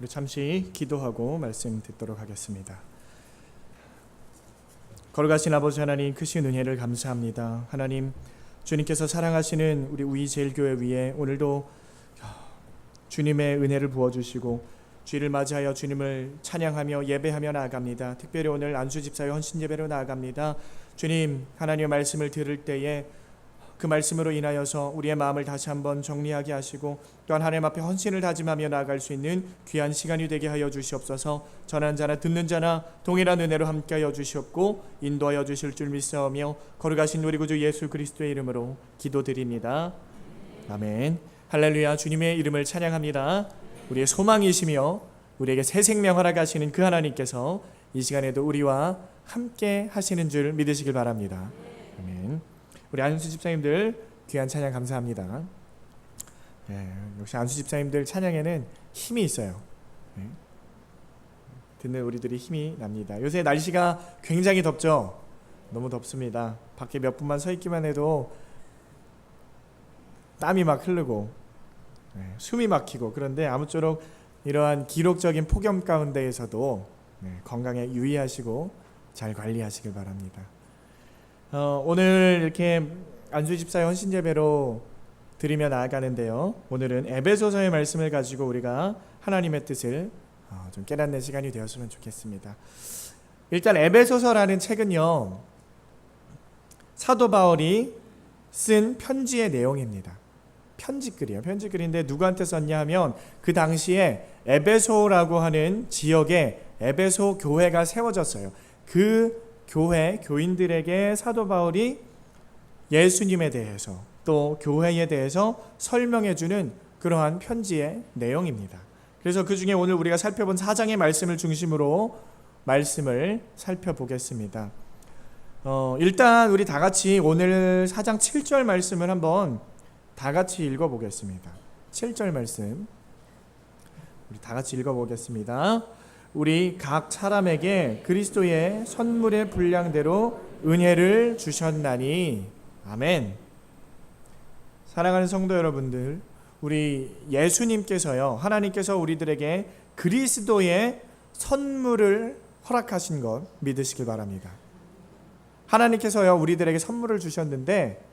우리 잠시 기도하고 말씀 듣도록 하겠습니다. 걸어가신 아버지 하나님, 크신 은혜를 감사합니다. 하나님, 주님께서 사랑하시는 우리 우이제일교회 위에 오늘도 주님의 은혜를 부어주시고 주일을 맞이하여 주님을 찬양하며 예배하며 나아갑니다. 특별히 오늘 안수집사의 헌신예배로 나아갑니다. 주님, 하나님의 말씀을 들을 때에 그 말씀으로 인하여서 우리의 마음을 다시 한번 정리하게 하시고 또한 하나님 앞에 헌신을 다짐하며 나아갈 수 있는 귀한 시간이 되게 하여 주시옵소서. 전하는 자나 듣는 자나 동일한 은혜로 함께하여 주시옵고 인도하여 주실 줄 믿사오며 걸어가신 우리 구주 예수 그리스도의 이름으로 기도드립니다. 아멘. 할렐루야. 주님의 이름을 찬양합니다. 우리의 소망이시며 우리에게 새 생명 허락하시는 그 하나님께서 이 시간에도 우리와 함께 하시는 줄 믿으시길 바랍니다. 아멘. 우리 안수 집사님들 귀한 찬양 감사합니다. 역시 안수 집사님들 찬양에는 힘이 있어요. 듣는 우리들이 힘이 납니다. 요새 날씨가 굉장히 덥죠. 너무 덥습니다. 밖에 몇 분만 서 있기만 해도 땀이 막 흐르고 숨이 막히고, 그런데 아무쪼록 이러한 기록적인 폭염 가운데에서도 건강에 유의하시고 잘 관리하시길 바랍니다. 오늘 이렇게 안수집사의 헌신예배로 드리며 나아가는데요, 오늘은 에베소서의 말씀을 가지고 우리가 하나님의 뜻을 좀 깨닫는 시간이 되었으면 좋겠습니다. 일단 에베소서라는 책은요, 사도 바울이 쓴 편지의 내용입니다. 편지글이에요. 편지글인데 누구한테 썼냐 하면 그 당시에 에베소라고 하는 지역에 에베소 교회가 세워졌어요. 그 교인들에게 사도 바울이 예수님에 대해서 또 교회에 대해서 설명해 주는 그러한 편지의 내용입니다. 그래서 그 중에 오늘 우리가 살펴본 4장의 말씀을 중심으로 말씀을 살펴보겠습니다. 일단 우리 다 같이 오늘 4장 7절 말씀을 한번 다 같이 읽어보겠습니다. 7절 말씀 우리 다 같이 읽어보겠습니다. 우리 각 사람에게 그리스도의 선물의 분량대로 은혜를 주셨나니. 아멘. 사랑하는 성도 여러분들, 우리 예수님께서요, 하나님께서 우리들에게 그리스도의 선물을 허락하신 것 믿으시길 바랍니다. 하나님께서요, 우리들에게 선물을 주셨는데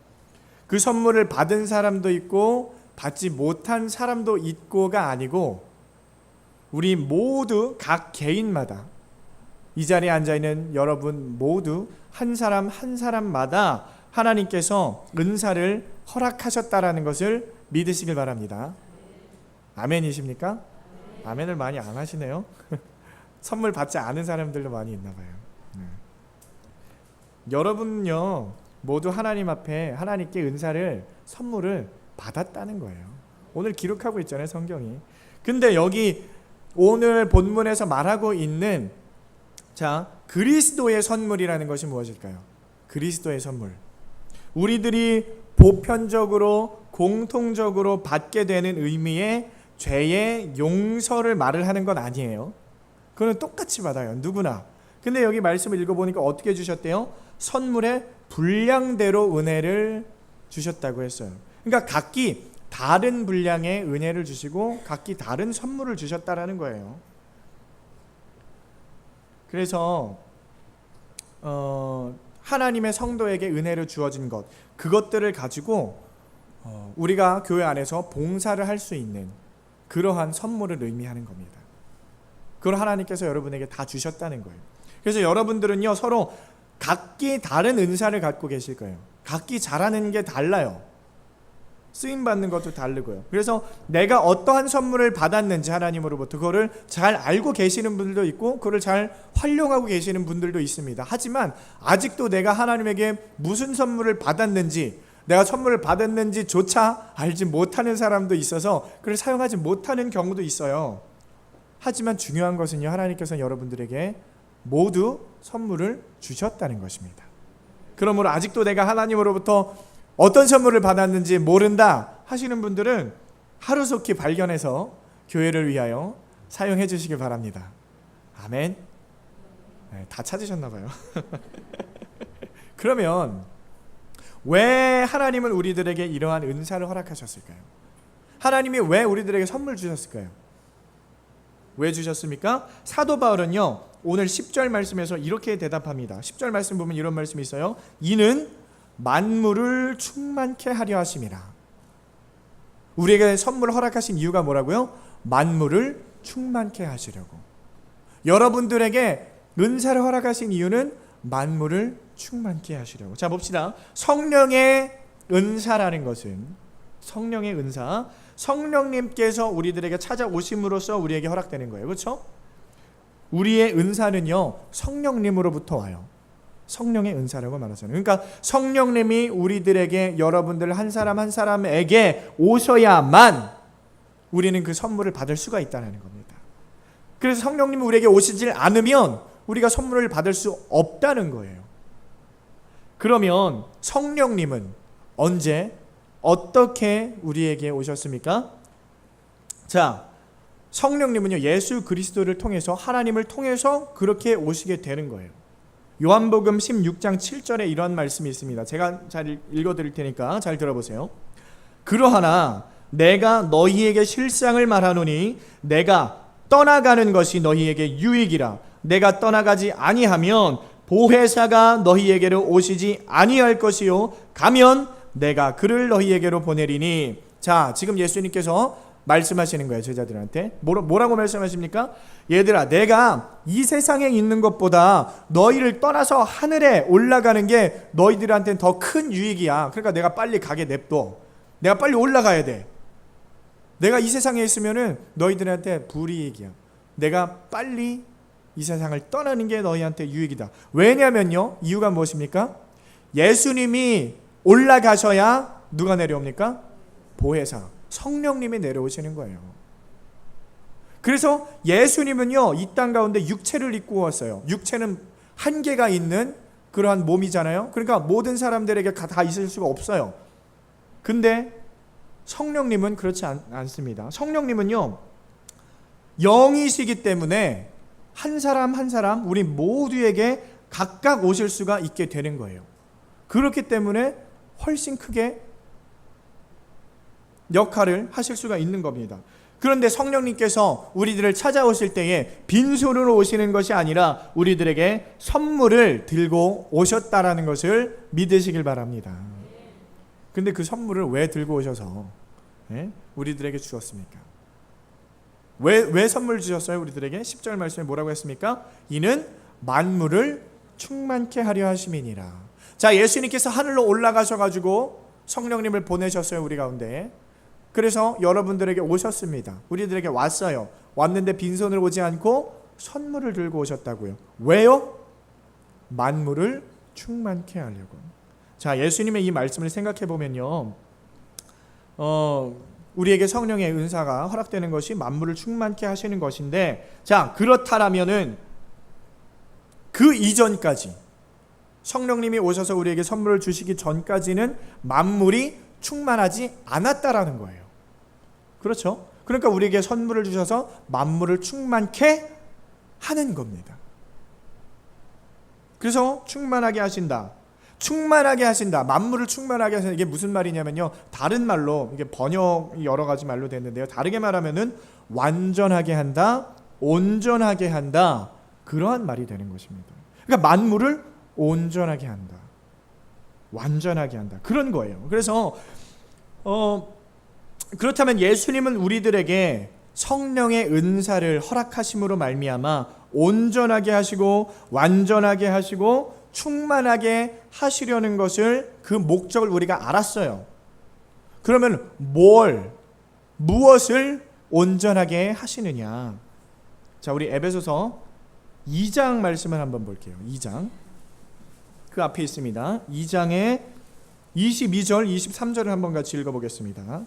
그 선물을 받은 사람도 있고 받지 못한 사람도 있고가 아니고, 우리 모두 각 개인마다, 이 자리에 앉아있는 여러분 모두 한 사람 한 사람마다 하나님께서 은사를 허락하셨다라는 것을 믿으시길 바랍니다. 아멘이십니까? 아멘을 많이 안 하시네요. 선물 받지 않은 사람들도 많이 있나 봐요. 여러분은요, 모두 하나님 앞에 하나님께 은사를, 선물을 받았다는 거예요. 오늘 기록하고 있잖아요, 성경이. 근데 여기 오늘 본문에서 말하고 있는 그리스도의 선물이라는 것이 무엇일까요? 그리스도의 선물. 우리들이 보편적으로 공통적으로 받게 되는 의미의 죄의 용서를 말을 하는 건 아니에요. 그거는 똑같이 받아요, 누구나. 근데 여기 말씀을 읽어보니까 어떻게 주셨대요? 선물의 분량대로 은혜를 주셨다고 했어요. 그러니까 각기 다른 분량의 은혜를 주시고 각기 다른 선물을 주셨다라는 거예요. 그래서 하나님의 성도에게 은혜를 주어진 것, 그것들을 가지고 우리가 교회 안에서 봉사를 할 수 있는 그러한 선물을 의미하는 겁니다. 그걸 하나님께서 여러분에게 다 주셨다는 거예요. 그래서 여러분들은요, 서로 각기 다른 은사를 갖고 계실 거예요. 각기 잘하는 게 달라요. 쓰임받는 것도 다르고요. 그래서 내가 어떠한 선물을 받았는지 하나님으로부터 그거를 잘 알고 계시는 분들도 있고 그거를 잘 활용하고 계시는 분들도 있습니다. 하지만 아직도 내가 하나님에게 무슨 선물을 받았는지, 내가 선물을 받았는지조차 알지 못하는 사람도 있어서 그걸 사용하지 못하는 경우도 있어요. 하지만 중요한 것은요, 하나님께서 여러분들에게 모두 선물을 주셨다는 것입니다. 그러므로 아직도 내가 하나님으로부터 어떤 선물을 받았는지 모른다 하시는 분들은 하루속히 발견해서 교회를 위하여 사용해 주시길 바랍니다. 아멘. 다 찾으셨나 봐요. 그러면 왜 하나님은 우리들에게 이러한 은사를 허락하셨을까요? 하나님이 왜 우리들에게 선물 주셨을까요? 왜 주셨습니까? 사도 바울은요 오늘 10절 말씀에서 이렇게 대답합니다. 10절 말씀 보면 이런 말씀이 있어요. 이는 만물을 충만케 하려 하심이라. 우리에게 선물을 허락하신 이유가 뭐라고요? 만물을 충만케 하시려고. 여러분들에게 은사를 허락하신 이유는 만물을 충만케 하시려고. 자 봅시다. 성령의 은사라는 것은, 성령의 은사, 성령님께서 우리들에게 찾아오심으로써 우리에게 허락되는 거예요. 그렇죠? 우리의 은사는요 성령님으로부터 와요. 성령의 은사라고 말하잖아요. 그러니까 성령님이 우리들에게, 여러분들 한 사람 한 사람에게 오셔야만 우리는 그 선물을 받을 수가 있다는 겁니다. 그래서 성령님이 우리에게 오시질 않으면 우리가 선물을 받을 수 없다는 거예요. 그러면 성령님은 언제 어떻게 우리에게 오셨습니까? 자, 성령님은요 예수 그리스도를 통해서, 하나님을 통해서 그렇게 오시게 되는 거예요. 요한복음 16장 7절에 이런 말씀이 있습니다. 제가 잘 읽어드릴 테니까 잘 들어보세요. 그러하나 내가 너희에게 실상을 말하노니 내가 떠나가는 것이 너희에게 유익이라. 내가 떠나가지 아니하면 보혜사가 너희에게로 오시지 아니할 것이요 가면 내가 그를 너희에게로 보내리니. 자, 지금 예수님께서 말씀하시는 거예요. 제자들한테 뭐라고 말씀하십니까? 얘들아, 내가 이 세상에 있는 것보다 너희를 떠나서 하늘에 올라가는 게 너희들한테는 더 큰 유익이야. 그러니까 내가 빨리 가게 냅둬. 내가 빨리 올라가야 돼. 내가 이 세상에 있으면은 너희들한테 불이익이야. 내가 빨리 이 세상을 떠나는 게 너희한테 유익이다. 왜냐면요, 이유가 무엇입니까? 예수님이 올라가셔야 누가 내려옵니까? 보혜사, 성령님이 내려오시는 거예요. 그래서 예수님은요 이 땅 가운데 육체를 입고 왔어요. 육체는 한계가 있는 그러한 몸이잖아요. 그러니까 모든 사람들에게 다 있을 수가 없어요. 근데 성령님은 그렇지 않습니다. 성령님은요 영이시기 때문에 한 사람 한 사람 우리 모두에게 각각 오실 수가 있게 되는 거예요. 그렇기 때문에 훨씬 크게 역할을 하실 수가 있는 겁니다. 그런데 성령님께서 우리들을 찾아오실 때에 빈손으로 오시는 것이 아니라 우리들에게 선물을 들고 오셨다라는 것을 믿으시길 바랍니다. 근데 그 선물을 왜 들고 오셔서 우리들에게 주셨습니까? 왜 선물 주셨어요? 우리들에게 10절 말씀에 뭐라고 했습니까? 이는 만물을 충만케 하려 하심이니라. 자, 예수님께서 하늘로 올라가셔가지고 성령님을 보내셨어요, 우리 가운데. 그래서 여러분들에게 오셨습니다. 우리들에게 왔어요. 왔는데 빈손으로 오지 않고 선물을 들고 오셨다고요. 왜요? 만물을 충만케 하려고. 자, 예수님의 이 말씀을 생각해 보면요, 우리에게 성령의 은사가 허락되는 것이 만물을 충만케 하시는 것인데, 자, 그렇다라면은 그 이전까지, 성령님이 오셔서 우리에게 선물을 주시기 전까지는 만물이 충만하지 않았다라는 거예요. 그렇죠? 그러니까 우리에게 선물을 주셔서 만물을 충만케 하는 겁니다. 그래서 충만하게 하신다. 충만하게 하신다. 만물을 충만하게 하신다. 이게 무슨 말이냐면요, 다른 말로, 이게 번역이 여러 가지 말로 됐는데요, 다르게 말하면은 완전하게 한다, 온전하게 한다, 그러한 말이 되는 것입니다. 그러니까 만물을 온전하게 한다, 완전하게 한다, 그런 거예요. 그래서 그렇다면 예수님은 우리들에게 성령의 은사를 허락하심으로 말미암아 온전하게 하시고 완전하게 하시고 충만하게 하시려는 것을, 그 목적을 우리가 알았어요. 그러면 무엇을 온전하게 하시느냐? 자, 우리 에베소서 2장 말씀을 한번 볼게요. 2장, 그 앞에 있습니다. 2장의 22절 23절을 한번 같이 읽어보겠습니다.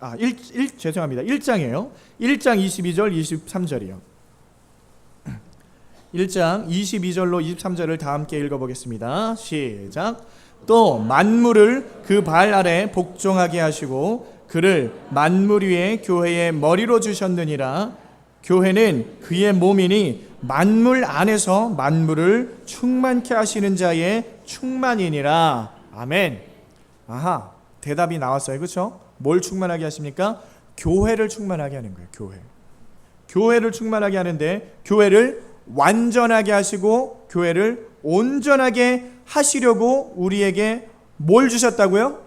1장이에요. 1장 22절 23절이요. 1장 22절로 23절을 다 함께 읽어보겠습니다. 시작. 또 만물을 그 발 아래 복종하게 하시고 그를 만물 위에 교회의 머리로 주셨느니라. 교회는 그의 몸이니 만물 안에서 만물을 충만케 하시는 자의 충만이니라. 아멘. 아하, 대답이 나왔어요. 그렇죠? 뭘 충만하게 하십니까? 교회를 충만하게 하는 거예요. 교회를 충만하게 하는데, 교회를 완전하게 하시고 교회를 온전하게 하시려고 우리에게 뭘 주셨다고요?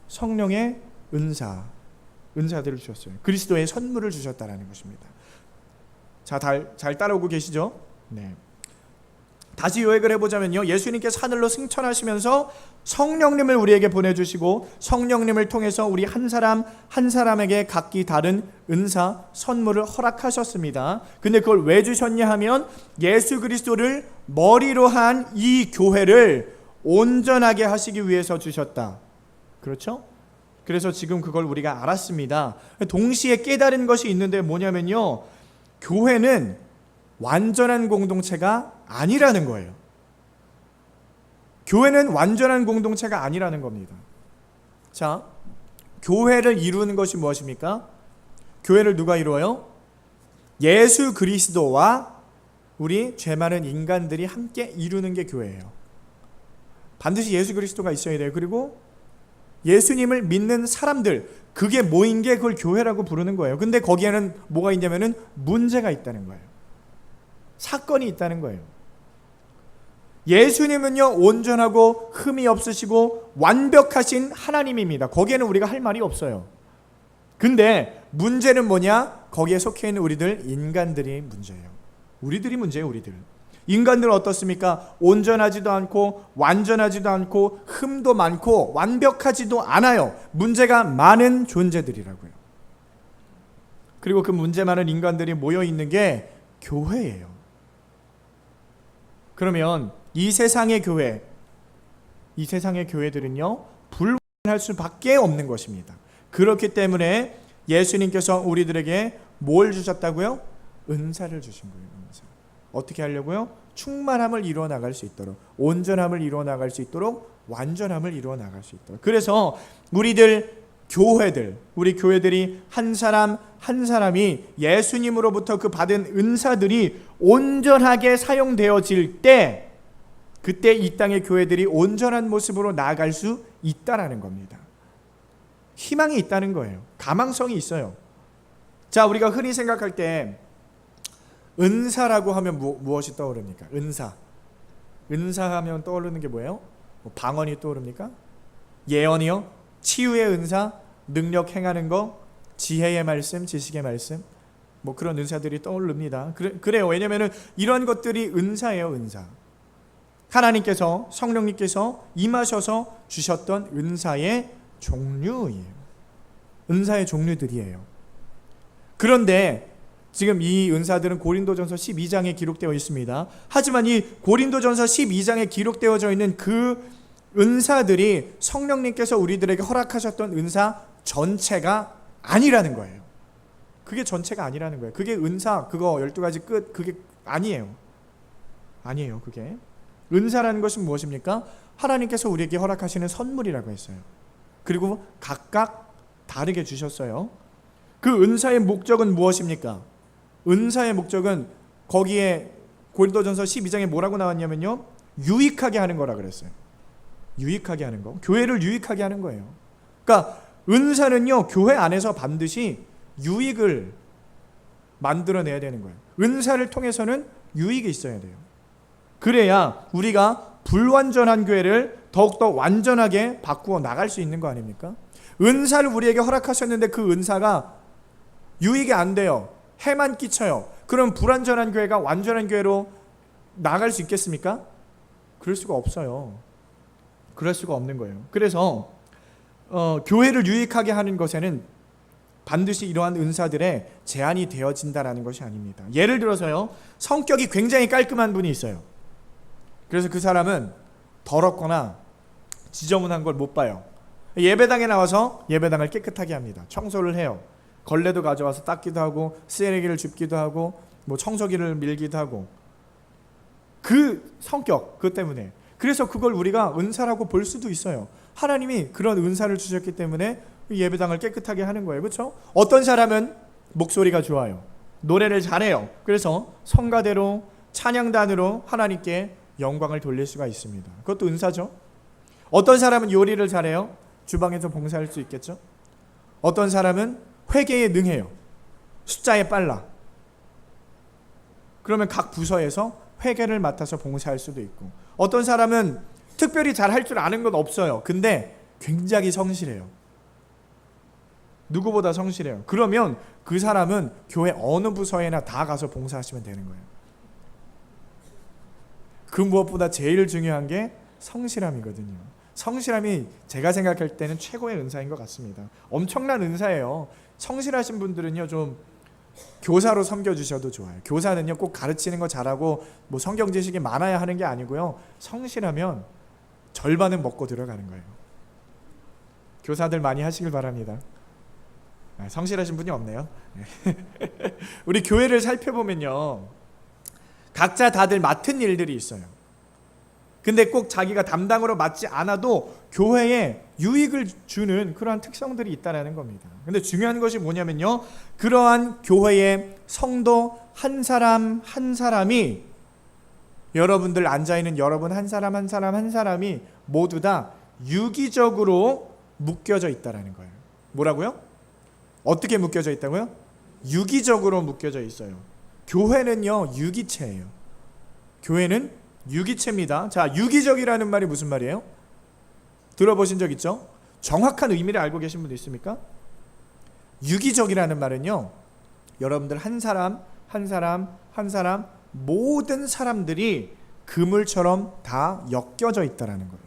성령의 은사들을 주셨어요. 그리스도의 선물을 주셨다라는 것입니다. 자, 잘 따라오고 계시죠? 네. 다시 요약을 해보자면요, 예수님께서 하늘로 승천하시면서 성령님을 우리에게 보내주시고 성령님을 통해서 우리 한 사람 한 사람에게 각기 다른 은사, 선물을 허락하셨습니다. 근데 그걸 왜 주셨냐 하면 예수 그리스도를 머리로 한 이 교회를 온전하게 하시기 위해서 주셨다. 그렇죠? 그래서 지금 그걸 우리가 알았습니다. 동시에 깨달은 것이 있는데 뭐냐면요, 교회는 완전한 공동체가 아니라는 거예요. 교회는 완전한 공동체가 아니라는 겁니다. 자, 교회를 이루는 것이 무엇입니까? 교회를 누가 이루어요? 예수 그리스도와 우리 죄 많은 인간들이 함께 이루는 게 교회예요. 반드시 예수 그리스도가 있어야 돼요. 그리고 예수님을 믿는 사람들, 그게 모인 게 그걸 교회라고 부르는 거예요. 근데 거기에는 뭐가 있냐면은 문제가 있다는 거예요. 사건이 있다는 거예요. 예수님은요, 온전하고 흠이 없으시고 완벽하신 하나님입니다. 거기에는 우리가 할 말이 없어요. 근데 문제는 뭐냐? 거기에 속해 있는 우리들 인간들이 문제예요. 우리들이 문제예요. 우리들. 인간들은 어떻습니까? 온전하지도 않고 완전하지도 않고 흠도 많고 완벽하지도 않아요. 문제가 많은 존재들이라고요. 그리고 그 문제 많은 인간들이 모여 있는 게 교회예요. 그러면 이 세상의 교회들은요, 불완전할 수밖에 없는 것입니다. 그렇기 때문에 예수님께서 우리들에게 뭘 주셨다고요? 은사를 주신 거예요. 은사. 어떻게 하려고요? 충만함을 이루어 나갈 수 있도록, 온전함을 이루어 나갈 수 있도록, 완전함을 이루어 나갈 수 있도록. 그래서 우리 교회들이 한 사람 한 사람이 예수님으로부터 그 받은 은사들이 온전하게 사용되어질 때, 그때 이 땅의 교회들이 온전한 모습으로 나아갈 수 있다라는 겁니다. 희망이 있다는 거예요. 가망성이 있어요. 자, 우리가 흔히 생각할 때 은사라고 하면 무엇이 떠오릅니까? 은사하면 떠오르는 게 뭐예요? 방언이 떠오릅니까? 예언이요? 치유의 은사? 능력 행하는 거? 지혜의 말씀? 지식의 말씀? 그런 은사들이 떠오릅니다. 그래요. 왜냐하면 이런 것들이 은사예요. 은사. 하나님께서, 성령님께서 임하셔서 주셨던 은사의 종류예요. 은사의 종류들이에요. 그런데 지금 이 은사들은 고린도전서 12장에 기록되어 있습니다. 하지만 이 고린도전서 12장에 기록되어져 있는 그 은사들이 성령님께서 우리들에게 허락하셨던 은사 전체가 아니라는 거예요. 그게 전체가 아니라는 거예요. 그게 은사, 그거 12가지 끝, 그게 아니에요. 그게. 은사라는 것은 무엇입니까? 하나님께서 우리에게 허락하시는 선물이라고 했어요. 그리고 각각 다르게 주셨어요. 그 은사의 목적은 무엇입니까? 은사의 목적은 거기에 고린도전서 12장에 뭐라고 나왔냐면요, 유익하게 하는 거라 그랬어요. 유익하게 하는 거. 교회를 유익하게 하는 거예요. 그러니까 은사는요, 교회 안에서 반드시 유익을 만들어내야 되는 거예요. 은사를 통해서는 유익이 있어야 돼요. 그래야 우리가 불완전한 교회를 더욱더 완전하게 바꾸어 나갈 수 있는 거 아닙니까? 은사를 우리에게 허락하셨는데 그 은사가 유익이 안 돼요. 해만 끼쳐요. 그럼 불완전한 교회가 완전한 교회로 나갈 수 있겠습니까? 그럴 수가 없어요. 그럴 수가 없는 거예요. 그래서 교회를 유익하게 하는 것에는 반드시 이러한 은사들의 제한이 되어진다라는 것이 아닙니다. 예를 들어서요, 성격이 굉장히 깔끔한 분이 있어요. 그래서 그 사람은 더럽거나 지저분한 걸 못 봐요. 예배당에 나와서 예배당을 깨끗하게 합니다. 청소를 해요. 걸레도 가져와서 닦기도 하고, 쓰레기를 줍기도 하고, 청소기를 밀기도 하고. 그 성격, 그것 때문에. 그래서 그걸 우리가 은사라고 볼 수도 있어요. 하나님이 그런 은사를 주셨기 때문에 예배당을 깨끗하게 하는 거예요. 그렇죠? 어떤 사람은 목소리가 좋아요. 노래를 잘해요. 그래서 성가대로 찬양단으로 하나님께 영광을 돌릴 수가 있습니다. 그것도 은사죠. 어떤 사람은 요리를 잘해요. 주방에서 봉사할 수 있겠죠. 어떤 사람은 회계에 능해요. 숫자에 빨라. 그러면 각 부서에서 회계를 맡아서 봉사할 수도 있고, 어떤 사람은 특별히 잘할 줄 아는 건 없어요. 근데 굉장히 성실해요. 누구보다 성실해요. 그러면 그 사람은 교회 어느 부서에나 다 가서 봉사하시면 되는 거예요. 그 무엇보다 제일 중요한 게 성실함이거든요. 성실함이 제가 생각할 때는 최고의 은사인 것 같습니다. 엄청난 은사예요. 성실하신 분들은요, 좀 교사로 섬겨주셔도 좋아요. 교사는요, 꼭 가르치는 거 잘하고 뭐 성경 지식이 많아야 하는 게 아니고요, 성실하면 절반은 먹고 들어가는 거예요. 교사들 많이 하시길 바랍니다. 성실하신 분이 없네요. 우리 교회를 살펴보면요, 각자 다들 맡은 일들이 있어요. 근데 꼭 자기가 담당으로 맡지 않아도 교회에 유익을 주는 그러한 특성들이 있다는 겁니다. 근데 중요한 것이 뭐냐면요, 그러한 교회의 성도 한 사람 한 사람이, 여러분들 앉아있는 여러분 한 사람 한 사람 한 사람이 모두 다 유기적으로 묶여져 있다는 거예요. 뭐라고요? 어떻게 묶여져 있다고요? 유기적으로 묶여져 있어요. 교회는요, 유기체예요. 교회는 유기체입니다. 자, 유기적이라는 말이 무슨 말이에요? 들어보신 적 있죠? 정확한 의미를 알고 계신 분도 있습니까? 유기적이라는 말은요, 여러분들 한 사람 한 사람 한 사람 모든 사람들이 그물처럼 다 엮여져 있다는 거예요.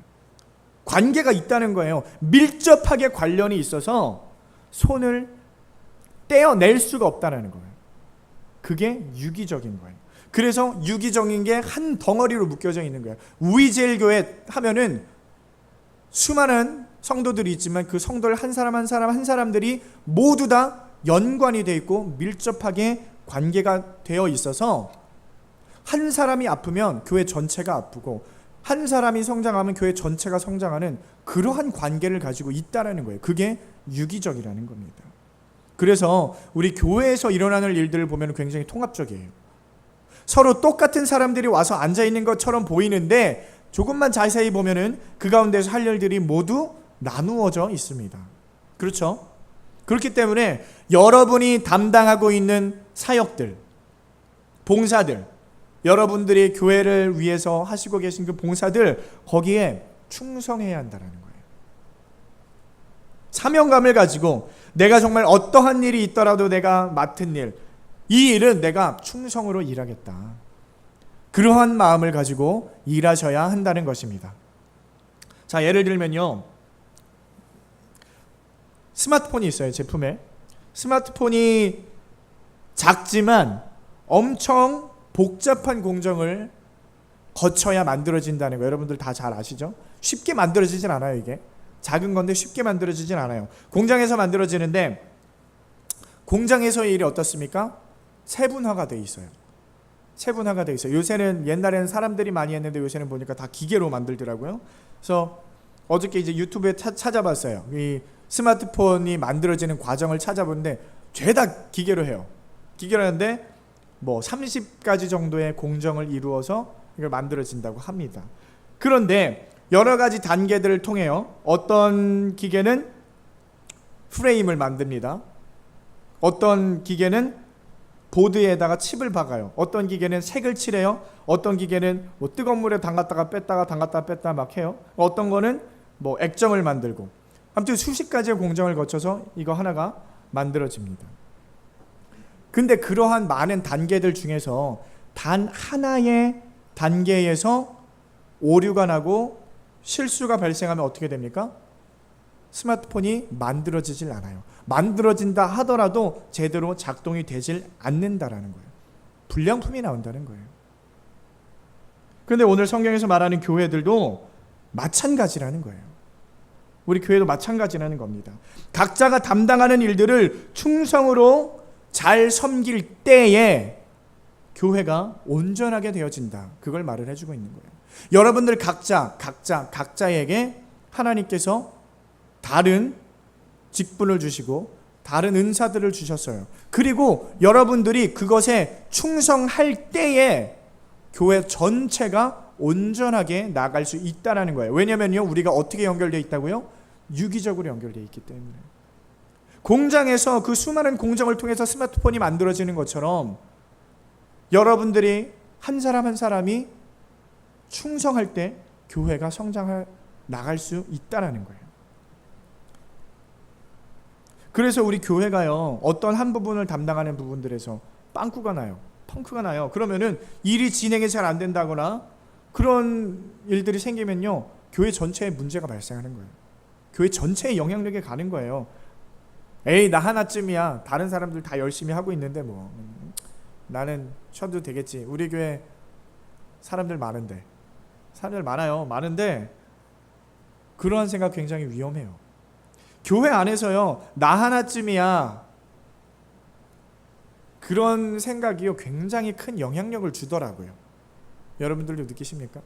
관계가 있다는 거예요. 밀접하게 관련이 있어서 손을 떼어낼 수가 없다는 거예요. 그게 유기적인 거예요. 그래서 유기적인 게 한 덩어리로 묶여져 있는 거예요. 우이제일교회 하면은 수많은 성도들이 있지만 그 성도를 한 사람 한 사람 한 사람들이 모두 다 연관이 되어 있고 밀접하게 관계가 되어 있어서, 한 사람이 아프면 교회 전체가 아프고 한 사람이 성장하면 교회 전체가 성장하는 그러한 관계를 가지고 있다는 거예요. 그게 유기적이라는 겁니다. 그래서 우리 교회에서 일어나는 일들을 보면 굉장히 통합적이에요. 서로 똑같은 사람들이 와서 앉아있는 것처럼 보이는데 조금만 자세히 보면은 그 가운데서 할 일들이 모두 나누어져 있습니다. 그렇죠? 그렇기 때문에 여러분이 담당하고 있는 사역들, 봉사들, 여러분들이 교회를 위해서 하시고 계신 그 봉사들, 거기에 충성해야 한다는 거예요. 사명감을 가지고 내가 정말 어떠한 일이 있더라도 내가 맡은 일, 이 일은 내가 충성으로 일하겠다, 그러한 마음을 가지고 일하셔야 한다는 것입니다. 자, 예를 들면요, 스마트폰이 있어요. 제품에 스마트폰이 작지만 엄청 복잡한 공정을 거쳐야 만들어진다는 거 여러분들 다 잘 아시죠? 쉽게 만들어지진 않아요. 이게 작은 건데 쉽게 만들어지진 않아요. 공장에서 만들어지는데, 공장에서의 일이 어떻습니까? 세분화가 돼 있어요. 세분화가 돼 있어요. 요새는, 옛날에는 사람들이 많이 했는데 요새는 보니까 다 기계로 만들더라고요. 그래서 어저께 이제 유튜브에 찾아봤어요. 이 스마트폰이 만들어지는 과정을 찾아보는데 죄다 기계로 해요. 기계로 하는데 뭐 30가지 정도의 공정을 이루어서 이걸 만들어진다고 합니다. 그런데 여러 가지 단계들을 통해요, 어떤 기계는 프레임을 만듭니다. 어떤 기계는 보드에다가 칩을 박아요. 어떤 기계는 색을 칠해요. 어떤 기계는 뭐 뜨거운 물에 담갔다가 뺐다가 담갔다가 뺐다가 막 해요. 어떤 거는 뭐 액정을 만들고, 아무튼 수십 가지의 공정을 거쳐서 이거 하나가 만들어집니다. 근데 그러한 많은 단계들 중에서 단 하나의 단계에서 오류가 나고 실수가 발생하면 어떻게 됩니까? 스마트폰이 만들어지질 않아요. 만들어진다 하더라도 제대로 작동이 되질 않는다라는 거예요. 불량품이 나온다는 거예요. 그런데 오늘 성경에서 말하는 교회들도 마찬가지라는 거예요. 우리 교회도 마찬가지라는 겁니다. 각자가 담당하는 일들을 충성으로 잘 섬길 때에 교회가 온전하게 되어진다, 그걸 말을 해주고 있는 거예요. 여러분들 각자에게 하나님께서 다른 직분을 주시고 다른 은사들을 주셨어요. 그리고 여러분들이 그것에 충성할 때에 교회 전체가 온전하게 나갈 수 있다는 거예요. 왜냐면요, 우리가 어떻게 연결되어 있다고요? 유기적으로 연결되어 있기 때문에. 공장에서 그 수많은 공정을 통해서 스마트폰이 만들어지는 것처럼 여러분들이 한 사람 한 사람이 충성할 때 교회가 성장해 나갈 수 있다는 거예요. 그래서 우리 교회가요, 어떤 한 부분을 담당하는 부분들에서 빵꾸가 나요. 펑크가 나요. 그러면은 일이 진행이 잘 안 된다거나 그런 일들이 생기면요, 교회 전체에 문제가 발생하는 거예요. 교회 전체의 영향력에 가는 거예요. 에이, 나 하나쯤이야. 다른 사람들 다 열심히 하고 있는데 뭐 나는 쉬어도 되겠지. 우리 교회 사람들 많은데. 사람들 많아요. 많은데 그러한 생각 굉장히 위험해요. 교회 안에서요, 나 하나쯤이야, 그런 생각이요 굉장히 큰 영향력을 주더라고요. 여러분들도 느끼십니까?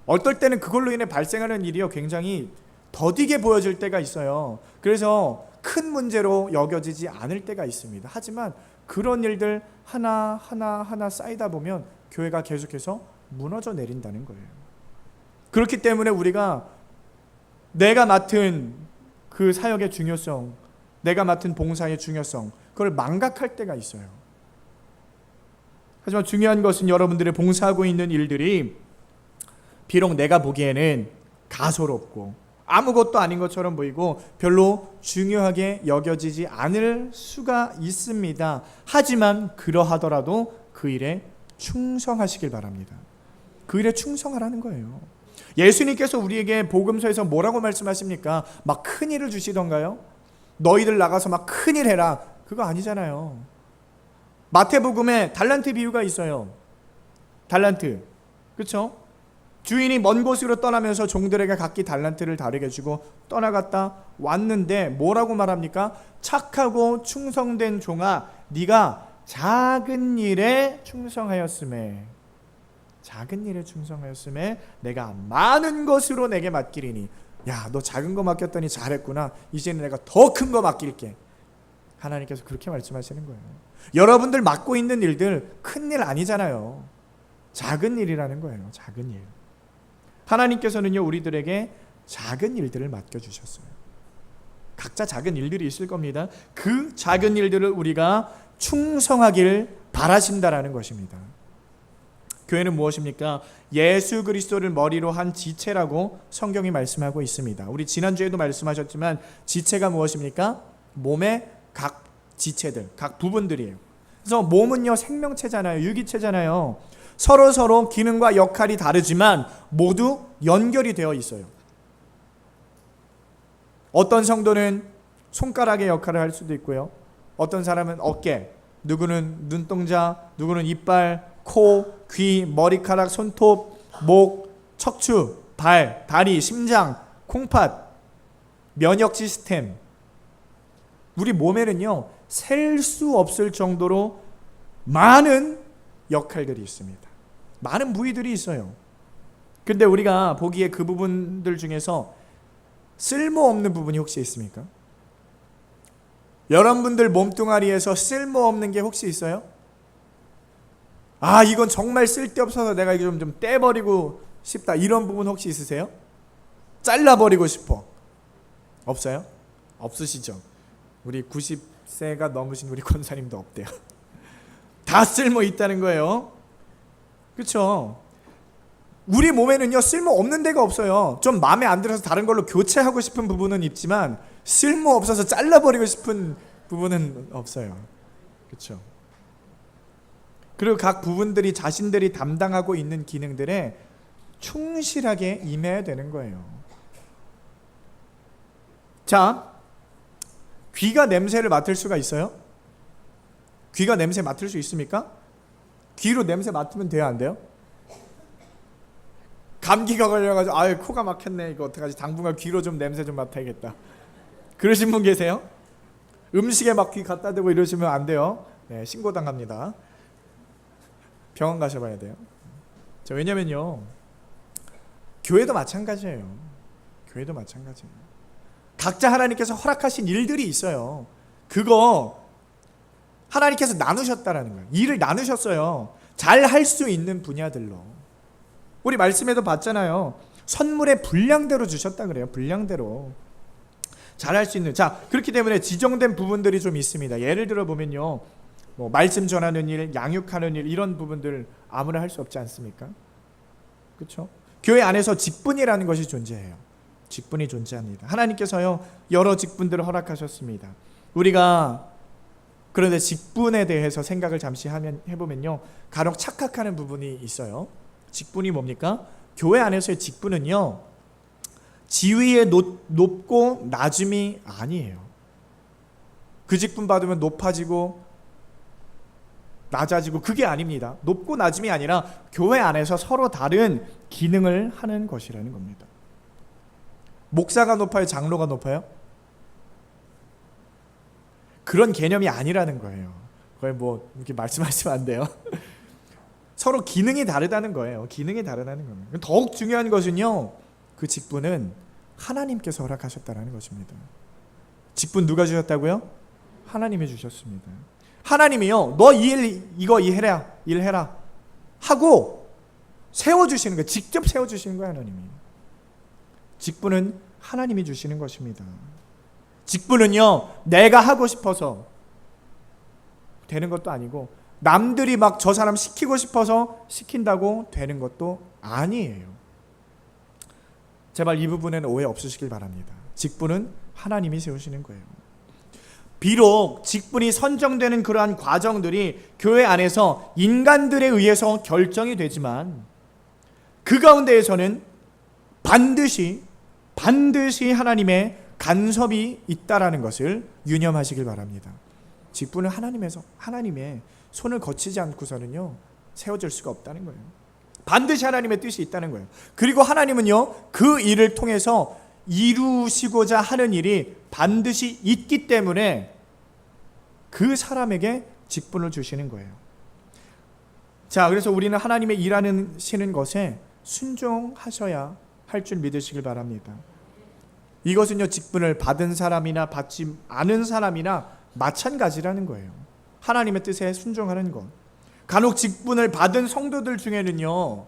어떨 때는 그걸로 인해 발생하는 일이요 굉장히 더디게 보여질 때가 있어요. 그래서 큰 문제로 여겨지지 않을 때가 있습니다. 하지만 그런 일들 하나 쌓이다 보면 교회가 계속해서 무너져 내린다는 거예요. 그렇기 때문에 우리가 내가 맡은 그 사역의 중요성, 내가 맡은 봉사의 중요성, 그걸 망각할 때가 있어요. 하지만 중요한 것은 여러분들의 봉사하고 있는 일들이 비록 내가 보기에는 가소롭고 아무것도 아닌 것처럼 보이고 별로 중요하게 여겨지지 않을 수가 있습니다. 하지만 그러하더라도 그 일에 충성하시길 바랍니다. 그 일에 충성하라는 거예요. 예수님께서 우리에게 복음서에서 뭐라고 말씀하십니까? 막 큰 일을 주시던가요? 너희들 나가서 막 큰일 해라. 그거 아니잖아요. 마태복음에 달란트 비유가 있어요. 달란트. 그렇죠? 주인이 먼 곳으로 떠나면서 종들에게 각기 달란트를 다르게 주고 떠나갔다 왔는데 뭐라고 말합니까? 착하고 충성된 종아, 네가 작은 일에 충성하였음에, 작은 일에 충성하였음에 내가 많은 것으로 내게 맡기리니. 야, 너 작은 거 맡겼더니 잘했구나. 이제는 내가 더 큰 거 맡길게. 하나님께서 그렇게 말씀하시는 거예요. 여러분들 맡고 있는 일들 큰 일 아니잖아요. 작은 일이라는 거예요. 작은 일. 하나님께서는요, 우리들에게 작은 일들을 맡겨주셨어요. 각자 작은 일들이 있을 겁니다. 그 작은 일들을 우리가 충성하길 바라신다라는 것입니다. 교회는 무엇입니까? 예수 그리스도를 머리로 한 지체라고 성경이 말씀하고 있습니다. 우리 지난주에도 말씀하셨지만 지체가 무엇입니까? 몸의 각 지체들, 각 부분들이에요. 그래서 몸은요 생명체잖아요. 유기체잖아요. 서로 기능과 역할이 다르지만 모두 연결이 되어 있어요. 어떤 성도는 손가락의 역할을 할 수도 있고요. 어떤 사람은 어깨, 누구는 눈동자, 누구는 이빨, 코, 귀, 머리카락, 손톱, 목, 척추, 발, 다리, 심장, 콩팥, 면역 시스템. 우리 몸에는요 셀 수 없을 정도로 많은 역할들이 있습니다. 많은 부위들이 있어요. 근데 우리가 보기에 그 부분들 중에서 쓸모없는 부분이 혹시 있습니까? 여러분들 몸뚱아리에서 쓸모없는 게 혹시 있어요? 아, 이건 정말 쓸데없어서 내가 이거 좀 떼버리고 싶다, 이런 부분 혹시 있으세요? 잘라버리고 싶어. 없어요? 없으시죠? 우리 90세가 넘으신 우리 권사님도 없대요. 다 쓸모 있다는 거예요. 그렇죠? 우리 몸에는요 쓸모 없는 데가 없어요. 좀 마음에 안 들어서 다른 걸로 교체하고 싶은 부분은 있지만 쓸모 없어서 잘라버리고 싶은 부분은 없어요. 그렇죠? 그리고 각 부분들이 자신들이 담당하고 있는 기능들에 충실하게 임해야 되는 거예요. 자, 귀가 냄새를 맡을 수가 있어요? 귀가 냄새 맡을 수 있습니까? 귀로 냄새 맡으면 돼요, 안 돼요? 감기가 걸려가지고 아유 코가 막혔네, 이거 어떡하지, 당분간 귀로 좀 냄새 좀 맡아야겠다, 그러신 분 계세요? 음식에 막 귀 갖다 대고 이러시면 안 돼요. 네, 신고당합니다. 병원 가셔봐야 돼요. 자, 왜냐면요 교회도 마찬가지예요. 교회도 마찬가지예요. 각자 하나님께서 허락하신 일들이 있어요. 그거 하나님께서 나누셨다라는 거예요. 일을 나누셨어요. 잘 할 수 있는 분야들로. 우리 말씀에도 봤잖아요. 선물의 분량대로 주셨다 그래요. 분량대로 잘 할 수 있는. 자, 그렇기 때문에 지정된 부분들이 좀 있습니다. 예를 들어 보면요, 뭐 말씀 전하는 일, 양육하는 일, 이런 부분들 아무나 할 수 없지 않습니까? 그렇죠? 교회 안에서 직분이라는 것이 존재해요. 직분이 존재합니다. 하나님께서요, 여러 직분들을 허락하셨습니다. 우리가 그런데 직분에 대해서 생각을 잠시 해보면요, 간혹 착각하는 부분이 있어요. 직분이 뭡니까? 교회 안에서의 직분은요, 지위의 높고 낮음이 아니에요. 그 직분 받으면 높아지고 낮아지고, 그게 아닙니다. 높고 낮음이 아니라 교회 안에서 서로 다른 기능을 하는 것이라는 겁니다. 목사가 높아요? 장로가 높아요? 그런 개념이 아니라는 거예요. 그걸 뭐 이렇게 말씀하시면 안 돼요. 서로 기능이 다르다는 거예요. 기능이 다르다는 겁니다. 더욱 중요한 것은요, 그 직분은 하나님께서 허락하셨다는 것입니다. 직분 누가 주셨다고요? 하나님이 주셨습니다. 하나님이요, 너 이거 일해라 하고 세워주시는 거예요. 직접 세워주시는 거예요. 하나님이. 직분은 하나님이 주시는 것입니다. 직분은요, 내가 하고 싶어서 되는 것도 아니고, 남들이 막 저 사람 시키고 싶어서 시킨다고 되는 것도 아니에요. 제발 이 부분에는 오해 없으시길 바랍니다. 직분은 하나님이 세우시는 거예요. 비록 직분이 선정되는 그러한 과정들이 교회 안에서 인간들에 의해서 결정이 되지만, 그 가운데에서는 반드시 하나님의 간섭이 있다라는 것을 유념하시길 바랍니다. 직분은 하나님의 손을 거치지 않고서는요, 세워질 수가 없다는 거예요. 반드시 하나님의 뜻이 있다는 거예요. 그리고 하나님은요, 그 일을 통해서 이루시고자 하는 일이 반드시 있기 때문에 그 사람에게 직분을 주시는 거예요. 자, 그래서 우리는 하나님의 일하시는 것에 순종하셔야 할 줄 믿으시길 바랍니다. 이것은요, 직분을 받은 사람이나 받지 않은 사람이나 마찬가지라는 거예요. 하나님의 뜻에 순종하는 것. 간혹 직분을 받은 성도들 중에는요,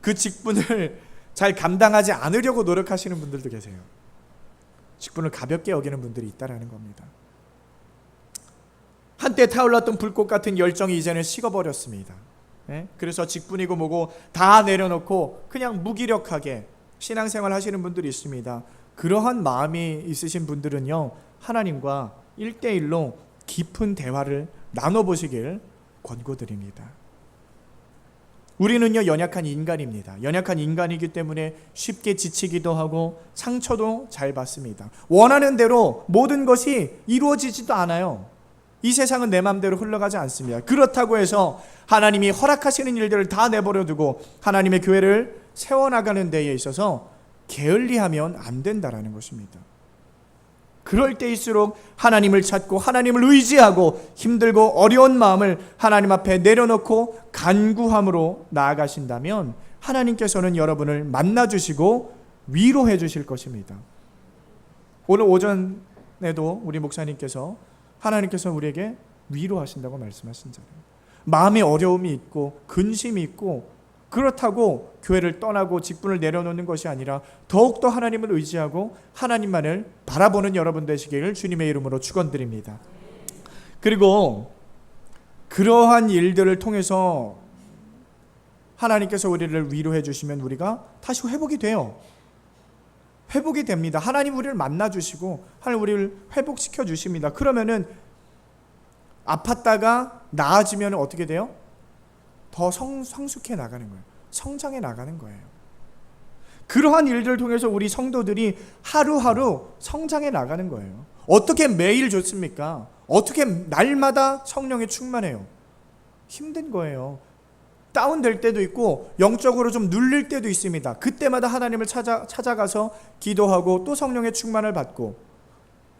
그 직분을 잘 감당하지 않으려고 노력하시는 분들도 계세요. 직분을 가볍게 여기는 분들이 있다라는 겁니다. 한때 타올랐던 불꽃 같은 열정이 이제는 식어버렸습니다. 그래서 직분이고 뭐고 다 내려놓고 그냥 무기력하게 신앙생활 하시는 분들이 있습니다. 그러한 마음이 있으신 분들은요, 하나님과 1대1로 깊은 대화를 나눠보시길 권고드립니다. 우리는요, 연약한 인간입니다. 연약한 인간이기 때문에 쉽게 지치기도 하고 상처도 잘 받습니다. 원하는 대로 모든 것이 이루어지지도 않아요. 이 세상은 내 마음대로 흘러가지 않습니다. 그렇다고 해서 하나님이 허락하시는 일들을 다 내버려 두고 하나님의 교회를 세워나가는 데에 있어서 게을리하면 안 된다라는 것입니다. 그럴 때일수록 하나님을 찾고 하나님을 의지하고 힘들고 어려운 마음을 하나님 앞에 내려놓고 간구함으로 나아가신다면 하나님께서는 여러분을 만나주시고 위로해 주실 것입니다. 오늘 오전에도 우리 목사님께서 하나님께서 우리에게 위로하신다고 말씀하신 자예요. 마음에 어려움이 있고 근심이 있고 그렇다고 교회를 떠나고 직분을 내려놓는 것이 아니라 더욱더 하나님을 의지하고 하나님만을 바라보는 여러분 되시기를 주님의 이름으로 축원드립니다. 그리고 그러한 일들을 통해서 하나님께서 우리를 위로해 주시면 우리가 다시 회복이 돼요. 회복이 됩니다. 하나님 우리를 만나 주시고 하나님 우리를 회복시켜 주십니다. 그러면은 아팠다가 나아지면 어떻게 돼요? 더 성숙해 나가는 거예요. 성장해 나가는 거예요. 그러한 일들을 통해서 우리 성도들이 하루하루 성장해 나가는 거예요. 어떻게 매일 좋습니까? 어떻게 날마다 성령에 충만해요? 힘든 거예요. 다운될 때도 있고 영적으로 좀 눌릴 때도 있습니다. 그때마다 하나님을 찾아가서 기도하고 또 성령의 충만을 받고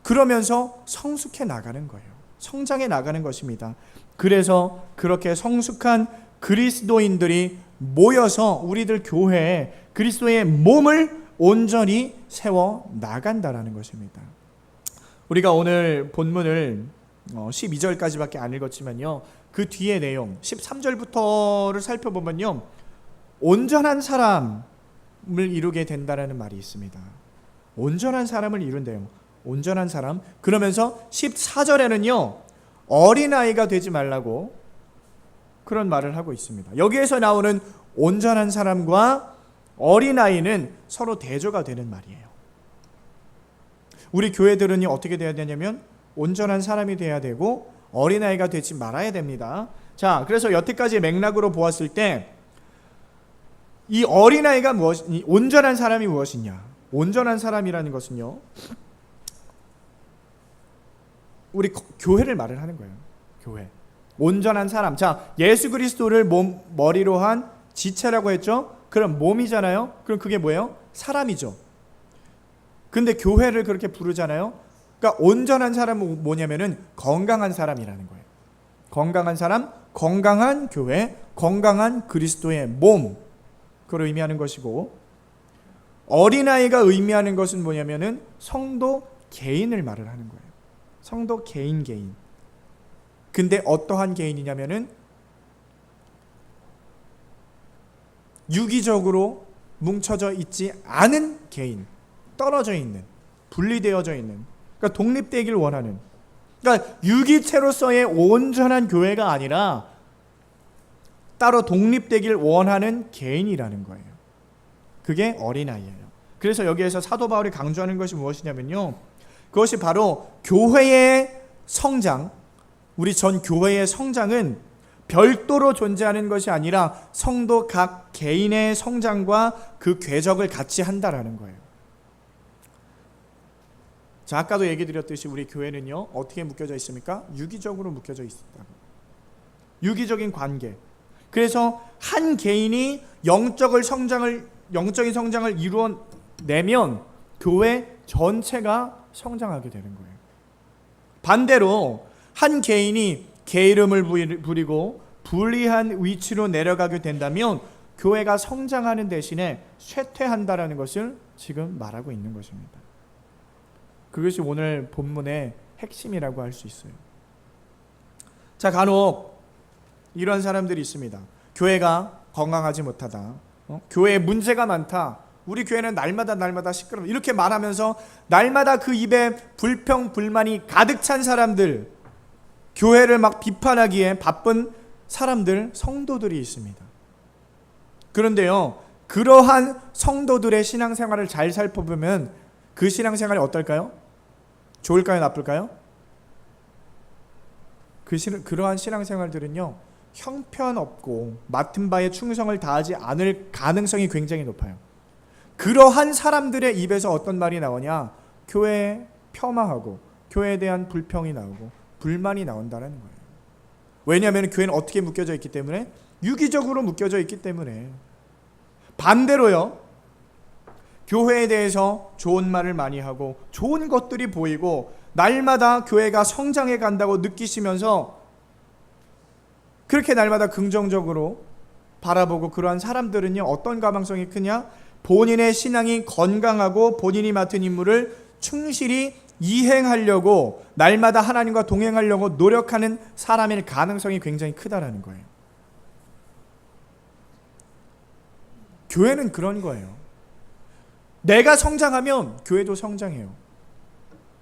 그러면서 성숙해 나가는 거예요. 성장해 나가는 것입니다. 그래서 그렇게 성숙한 그리스도인들이 모여서 우리들 교회에 그리스도의 몸을 온전히 세워 나간다라는 것입니다. 우리가 오늘 본문을 12절까지밖에 안 읽었지만요, 그 뒤에 내용 13절부터를 살펴보면요, 온전한 사람을 이루게 된다라는 말이 있습니다. 온전한 사람을 이룬대요. 온전한 사람. 그러면서 14절에는요, 어린아이가 되지 말라고 그런 말을 하고 있습니다. 여기에서 나오는 온전한 사람과 어린아이는 서로 대조가 되는 말이에요. 우리 교회들은요, 어떻게 돼야 되냐면 온전한 사람이 돼야 되고 어린아이가 되지 말아야 됩니다. 자, 그래서 여태까지 맥락으로 보았을 때 이 어린아이가 온전한 사람이 무엇이냐? 온전한 사람이라는 것은요, 우리 교회를 말을 하는 거예요. 교회. 온전한 사람. 자, 예수 그리스도를 머리로 한 지체라고 했죠? 그럼 몸이잖아요. 그럼 그게 뭐예요? 사람이죠. 근데 교회를 그렇게 부르잖아요. 그러니까 온전한 사람은 뭐냐면은 건강한 사람이라는 거예요. 건강한 사람, 건강한 교회, 건강한 그리스도의 몸, 그걸 의미하는 것이고, 어린아이가 의미하는 것은 뭐냐면은 성도 개인을 말을 하는 거예요. 성도 개인. 근데 어떠한 개인이냐면은 유기적으로 뭉쳐져 있지 않은 개인, 떨어져 있는, 분리되어져 있는, 그러니까 독립되길 원하는, 그러니까 유기체로서의 온전한 교회가 아니라 따로 독립되길 원하는 개인이라는 거예요. 그게 어린아이예요. 그래서 여기에서 사도 바울이 강조하는 것이 무엇이냐면요, 그것이 바로 교회의 성장, 우리 전 교회의 성장은 별도로 존재하는 것이 아니라 성도 각 개인의 성장과 그 궤적을 같이 한다라는 거예요. 자, 아까도 얘기 드렸듯이 우리 교회는요, 어떻게 묶여져 있습니까? 유기적으로 묶여져 있습니다. 유기적인 관계. 그래서 한 개인이 영적인 성장을 이루어내면 교회 전체가 성장하게 되는 거예요. 반대로 한 개인이 게으름을 부리고 불리한 위치로 내려가게 된다면 교회가 성장하는 대신에 쇠퇴한다라는 것을 지금 말하고 있는 것입니다. 그것이 오늘 본문의 핵심이라고 할 수 있어요. 자, 간혹 이런 사람들이 있습니다. 교회가 건강하지 못하다, 교회에 문제가 많다, 우리 교회는 날마다 시끄러워, 이렇게 말하면서 날마다 그 입에 불평 불만이 가득 찬 사람들, 교회를 막 비판하기에 바쁜 사람들, 성도들이 있습니다. 그런데요, 그러한 성도들의 신앙생활을 잘 살펴보면 그 신앙생활이 어떨까요? 좋을까요? 나쁠까요? 그러한 신앙생활들은요, 형편없고 맡은 바에 충성을 다하지 않을 가능성이 굉장히 높아요. 그러한 사람들의 입에서 어떤 말이 나오냐? 교회에 폄하하고 교회에 대한 불평이 나오고 불만이 나온다는 거예요. 왜냐하면 교회는 어떻게 묶여져 있기 때문에? 유기적으로 묶여져 있기 때문에. 반대로요, 교회에 대해서 좋은 말을 많이 하고 좋은 것들이 보이고 날마다 교회가 성장해 간다고 느끼시면서 그렇게 날마다 긍정적으로 바라보고 그러한 사람들은요, 어떤 가망성이 크냐? 본인의 신앙이 건강하고 본인이 맡은 임무를 충실히 이행하려고 날마다 하나님과 동행하려고 노력하는 사람일 가능성이 굉장히 크다라는 거예요. 교회는 그런 거예요. 내가 성장하면 교회도 성장해요.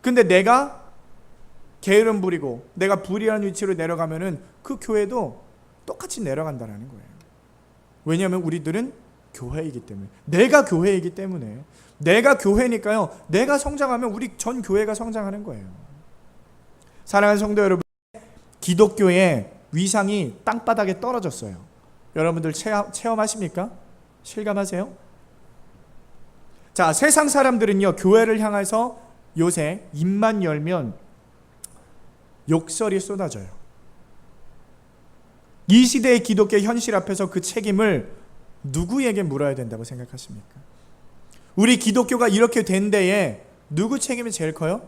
근데 내가 게으름 부리고 내가 불의한 위치로 내려가면은 그 교회도 똑같이 내려간다는 거예요. 왜냐하면 우리들은 교회이기 때문에, 내가 교회이기 때문에, 내가 교회니까요, 내가 성장하면 우리 전 교회가 성장하는 거예요. 사랑하는 성도 여러분, 기독교의 위상이 땅바닥에 떨어졌어요. 여러분들 체험하십니까? 실감하세요? 자, 세상 사람들은요, 교회를 향해서 요새 입만 열면 욕설이 쏟아져요. 이 시대의 기독교 현실 앞에서 그 책임을 누구에게 물어야 된다고 생각하십니까? 우리 기독교가 이렇게 된 데에 누구 책임이 제일 커요?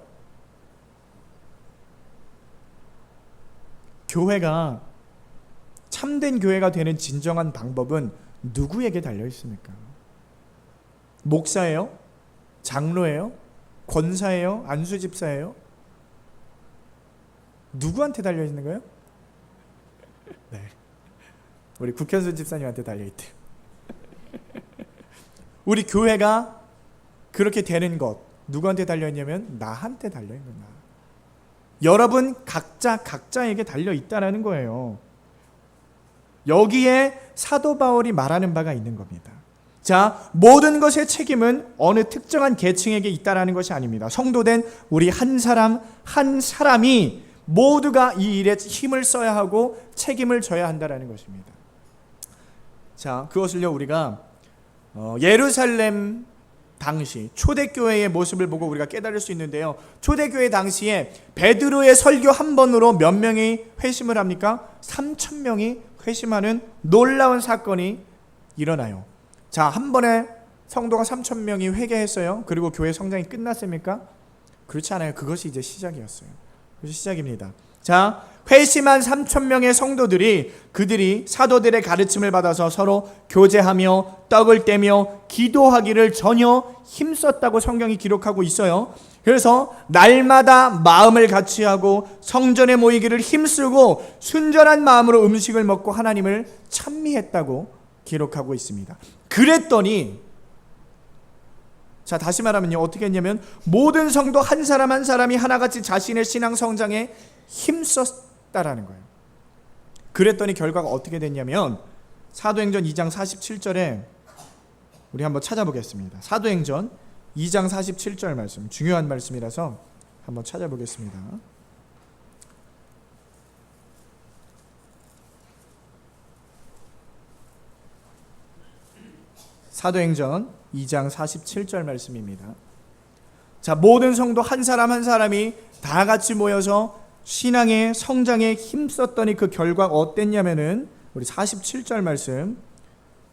교회가, 참된 교회가 되는 진정한 방법은 누구에게 달려 있습니까? 목사예요? 장로예요? 권사예요? 안수집사예요? 누구한테 달려있는 거예요? 네, 우리 국현수 집사님한테 달려있대요. 우리 교회가 그렇게 되는 것 누구한테 달려있냐면 나한테 달려있는 거야. 여러분 각자에게 달려있다라는 거예요. 여기에 사도 바울이 말하는 바가 있는 겁니다. 자, 모든 것의 책임은 어느 특정한 계층에게 있다라는 것이 아닙니다. 성도된 우리 한 사람이 모두가 이 일에 힘을 써야 하고 책임을 져야 한다라는 것입니다. 자, 그것을요 우리가 예루살렘 당시 초대교회의 모습을 보고 우리가 깨달을 수 있는데요. 초대교회 당시에 베드로의 설교 한 번으로 몇 명이 회심을 합니까? 3,000명이 회심하는 놀라운 사건이 일어나요. 자, 한 번에 성도가 3,000명이 회개했어요. 그리고 교회 성장이 끝났습니까? 그렇지 않아요. 그것이 이제 시작이었어요. 그것이 시작입니다. 자, 회심한 3,000명의 성도들이 그들이 사도들의 가르침을 받아서 서로 교제하며 떡을 떼며 기도하기를 전혀 힘썼다고 성경이 기록하고 있어요. 그래서 날마다 마음을 같이 하고 성전에 모이기를 힘쓰고 순전한 마음으로 음식을 먹고 하나님을 찬미했다고 기록하고 있습니다. 그랬더니 자, 다시 말하면요 어떻게 했냐면 모든 성도 한 사람 한 사람이 하나같이 자신의 신앙 성장에 힘썼다라는 거예요. 그랬더니 결과가 어떻게 됐냐면 사도행전 2장 47절에 우리 한번 찾아보겠습니다. 사도행전 2장 47절 말씀, 중요한 말씀이라서 한번 찾아보겠습니다. 사도행전 2장 47절 말씀입니다. 자, 모든 성도 한 사람 한 사람이 다 같이 모여서 신앙의 성장에 힘썼더니 그 결과가 어땠냐면은 우리 47절 말씀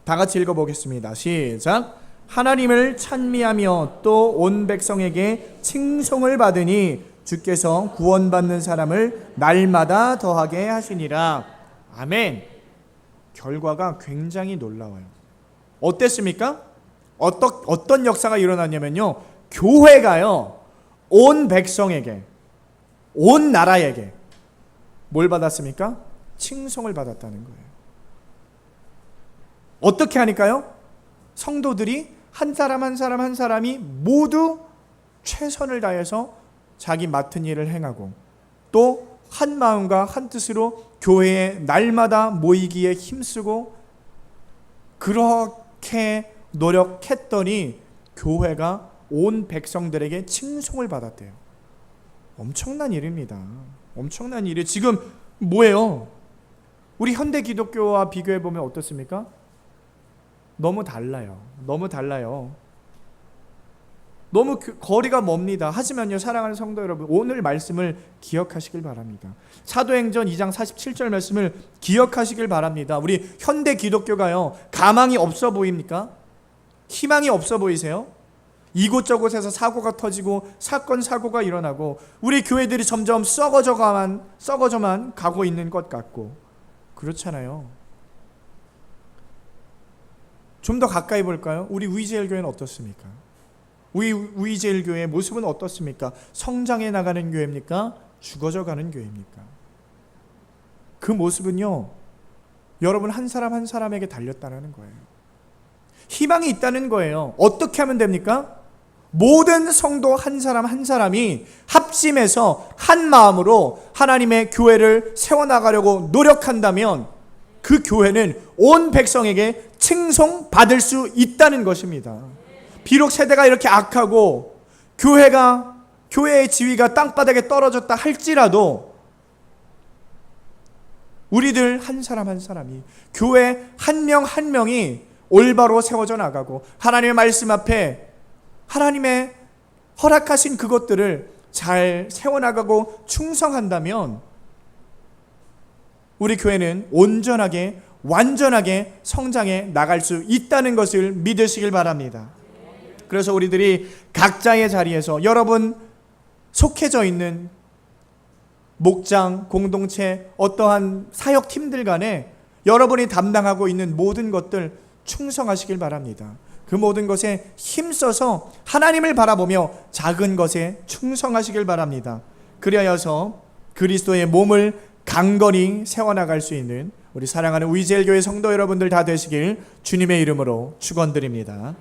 다 같이 읽어보겠습니다. 시작. 하나님을 찬미하며 또 온 백성에게 칭송을 받으니 주께서 구원받는 사람을 날마다 더하게 하시니라. 아멘. 결과가 굉장히 놀라워요. 어땠습니까? 어떤 역사가 일어났냐면요 교회가요 온 백성에게 온 나라에게 뭘 받았습니까? 칭송을 받았다는 거예요. 어떻게 하니까요? 성도들이 한 사람 한 사람 한 사람이 모두 최선을 다해서 자기 맡은 일을 행하고 또 한 마음과 한 뜻으로 교회에 날마다 모이기에 힘쓰고 그렇게 노력했더니 교회가 온 백성들에게 칭송을 받았대요. 엄청난 일입니다. 엄청난 일이 지금 뭐예요? 우리 현대 기독교와 비교해 보면 어떻습니까? 너무 달라요. 너무 달라요. 너무 거리가 멉니다. 하지만요 사랑하는 성도 여러분 오늘 말씀을 기억하시길 바랍니다. 사도행전 2장 47절 말씀을 기억하시길 바랍니다. 우리 현대 기독교가요 가망이 없어 보입니까? 희망이 없어 보이세요? 이곳저곳에서 사고가 터지고 사건 사고가 일어나고 우리 교회들이 점점 썩어져만 가고 있는 것 같고 그렇잖아요. 좀 더 가까이 볼까요? 우리 위제일교회는 어떻습니까? 우리 위제일교회의 모습은 어떻습니까? 성장해 나가는 교회입니까? 죽어져 가는 교회입니까? 그 모습은요 여러분 한 사람 한 사람에게 달렸다는 거예요. 희망이 있다는 거예요. 어떻게 하면 됩니까? 모든 성도 한 사람 한 사람이 합심해서 한 마음으로 하나님의 교회를 세워나가려고 노력한다면 그 교회는 온 백성에게 칭송받을 수 있다는 것입니다. 비록 세대가 이렇게 악하고 교회의 지위가 땅바닥에 떨어졌다 할지라도 우리들 한 사람 한 사람이 교회 한 명 한 명이 올바로 세워져 나가고 하나님의 말씀 앞에 하나님의 허락하신 그것들을 잘 세워나가고 충성한다면 우리 교회는 온전하게 완전하게 성장해 나갈 수 있다는 것을 믿으시길 바랍니다. 그래서 우리들이 각자의 자리에서 여러분 속해져 있는 목장, 공동체, 어떠한 사역팀들 간에 여러분이 담당하고 있는 모든 것들 충성하시길 바랍니다. 그 모든 것에 힘써서 하나님을 바라보며 작은 것에 충성하시길 바랍니다. 그리하여서 그리스도의 몸을 강건히 세워나갈 수 있는 우리 사랑하는 위젤교회 성도 여러분들 다 되시길 주님의 이름으로 축원드립니다.